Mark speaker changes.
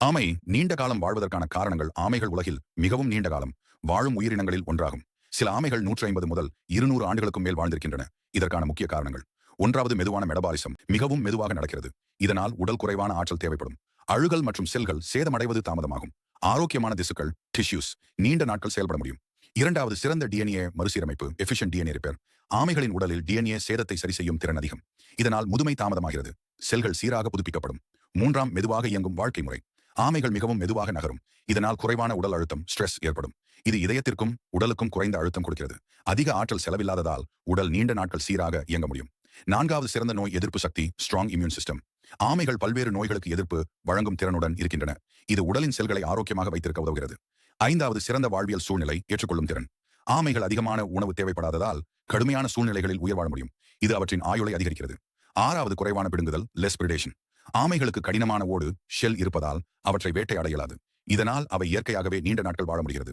Speaker 1: ஆமை நீண்ட காலம் வாழ்வதற்கான காரணங்கள் ஆமைகள் உலகில் மிகவும் நீண்ட காலம் வாழும் உயிரினங்களில் ஒன்றாகும். சில ஆமைகள் 150 முதல் 200 ஆண்டுகளுக்கும் மேல் வாழ்ந்திருக்கின்றன. இதற்கான முக்கிய காரணங்கள்: ஒன்றாவது, மெதுவான மெடபாலிசம், மிகவும் மெதுவாக நடக்கிறது. இதனால் உடல் குறைவான ஆற்றல் தேவைப்படும். அழுகல் மற்றும் செல்கள் சேதமடைவது தாமதமாகும். ஆரோக்கியமான திசுக்கள் டிஷ்யூஸ் நீண்ட நாட்கள் செயல்பட முடியும். இரண்டாவது, சிறந்த டிஎன்ஏ மறுசீரமைப்பு எஃபிஷியன்ட் டிஎன்ஏ ரிப்பேர். ஆமைகளின் உடலில் டிஎன்ஏ சேதத்தை சரி செய்யும் திறன் அதிகம். இதனால் முதுமை தாமதமாகிறது. செல்கள் சீராக புதுப்பிக்கப்படும். மூன்றாம், மெதுவாக இயங்கும் வாழ்க்கை முறை. ஆமைகள் மிகவும் மெதுவாக நகரும். இதனால் குறைவான உடல் அழுத்தம் ஸ்ட்ரெஸ் ஏற்படும். இது இதயத்திற்கும் உடலுக்கும் குறைந்த அழுத்தம் கொடுக்கிறது. அதிக ஆற்றல் செலவில்லாததால் உடல் நீண்ட நாட்கள் சீராக இயங்க முடியும். நான்காவது, சிறந்த நோய் எதிர்ப்பு சக்தி ஸ்ட்ராங் இம்யூன் சிஸ்டம். ஆமைகள் பல்வேறு நோய்களுக்கு எதிர்ப்பு வழங்கும் திறனுடன் இருக்கின்றன. இது உடலின் செல்களை ஆரோக்கியமாக வைத்திருக்க உதவுகிறது. ஐந்தாவது, சிறந்த வாழ்வியல் சூழ்நிலை ஏற்றுக்கொள்ளும் திறன். ஆமைகள் அதிகமான உணவு தேவைப்படாததால் கடுமையான சூழ்நிலைகளில் உயிர் வாழ முடியும். இது அவற்றின் ஆயுளை அதிகரிக்கிறது. ஆறாவது, குறைவான பிடுங்குதல் லெஸ் பிரிடேஷன். ஆமைகளுக்கு கடினமான ஓடு ஷெல் இருப்பதால் அவற்றை வேட்டையாட இயலாது. இதனால் அவை இயற்கையாகவே நீண்ட நாட்கள் வாழ முடிகிறது.